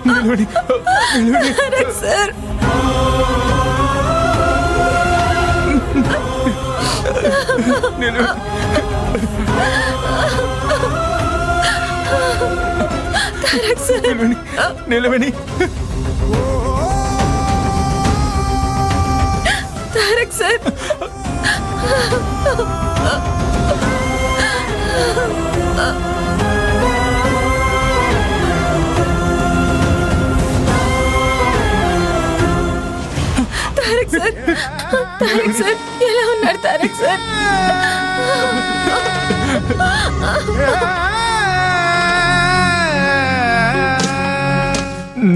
నిలవండి. Sir నిలవండి. Tarak sir Tarak sir Tarak sir ఎలా ఉన్నారు తారక్ సార్?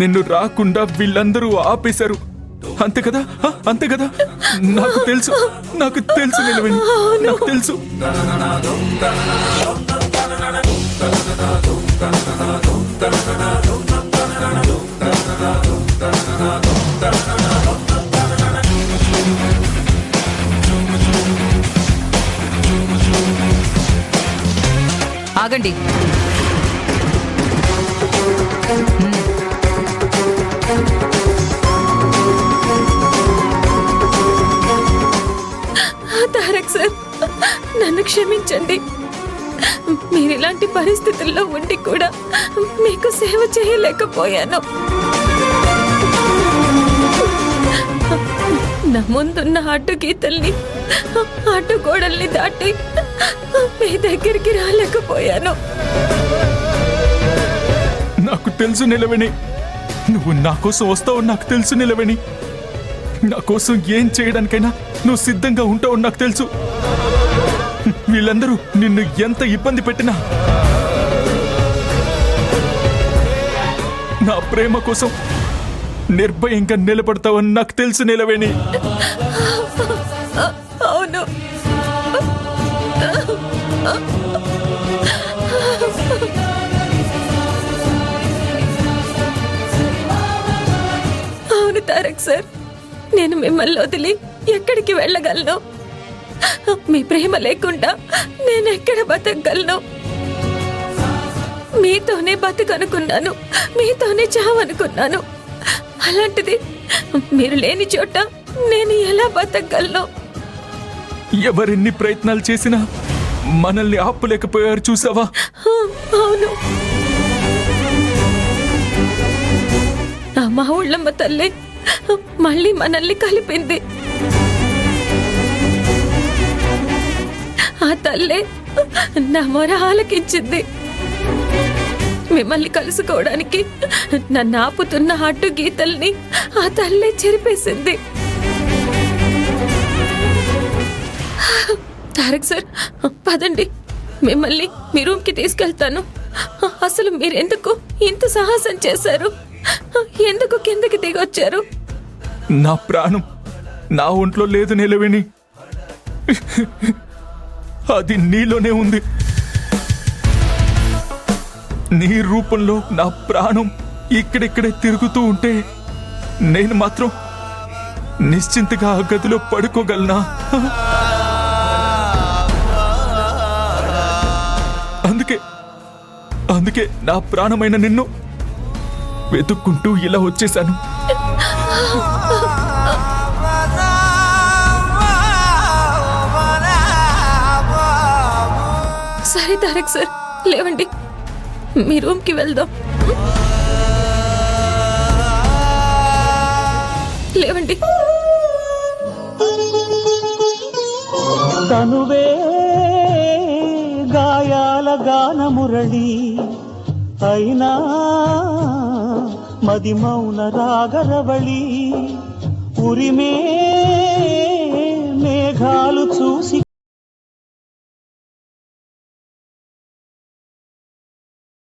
నిన్ను రాకుండా వీళ్ళందరూ ఆపేశారు అంతే కదా, అంతే కదా. నాకు తెలుసు, నాకు తెలుసు నిలవండి, నాకు తెలుసు. ఆగండి. తారక్ సార్ నన్ను క్షమించండి. మీరు ఇలాంటి పరిస్థితుల్లో ఉండి కూడా మీకు సేవ చేయలేకపోయాను. నా ముందున్న అడ్డు గీతల్ని అడ్డు గోడల్ని దాటి మీ దగ్గరికి రాలేకపోయాను. నాకు తెలుసు నిలవేణి, నువ్వు నా కోసం వస్తావు నాకు తెలుసు నిలవేణి. నా కోసం ఏం చేయడానికైనా నువ్వు సిద్ధంగా ఉంటావు నాకు తెలుసు. వీళ్ళందరూ నిన్ను ఎంత ఇబ్బంది పెట్టినా నా ప్రేమ కోసం నిర్భయంగా నిలబడతావని నాకు తెలుసు నిలవేణి. అవును, అవును తారక్ సార్, నేను మిమ్మల్ని వదిలి ఎక్కడికి వెళ్ళగలను? మీ ప్రేమ లేకుండా నేను ఎక్కడ బతకగలను? మీతోనే బతకనుకున్నాను, మీతోనే చావనుకున్నాను. అలాంటిది మీరు లేని చోట నేను ఎలా బతకగలను? ఎవరెన్ని ప్రయత్నాలు చేసినా మనల్ని ఆపలేకపోయారు చూసావా? అవును, మా ఊళ్ళమ్మ తల్లి మళ్ళీ మనల్ని కలిపింది. ఆ తల్లే నా మొర ఆలకించింది. మిమ్మల్ని కలుసుకోవడానికి నన్ను ఆపుతున్న అడ్డు గీతల్ని ఆ తల్లే చెరిపేసింది. తారక్ సార్ పదండి, మిమ్మల్ని మీ రూమ్కి తీసుకెళ్తాను. అసలు మీరెందుకు ఇంత సాహసం చేశారు? ఎందుకు కిందకి దిగొచ్చారు? నా ప్రాణం నా ఒంట్లో లేదు నిలవేణి, అది నీలోనే ఉంది. నీ రూపంలో నా ప్రాణం ఇక్కడిక్కడే తిరుగుతూ ఉంటే నేను మాత్రం నిశ్చింతగా ఆ గదిలో పడుకోగలనా? అందుకే నా ప్రాణమైన నిన్ను వెతుక్కుంటూ ఇలా వచ్చేశాను. సరే తారక్ సార్, లేవండి, మీ రూమ్కి వెళ్దాం. లేవండి. తనువే గాయాల గాన మురళి అయినా మది మౌన రాగరవళి ఉరిమే మేఘాలు చూసి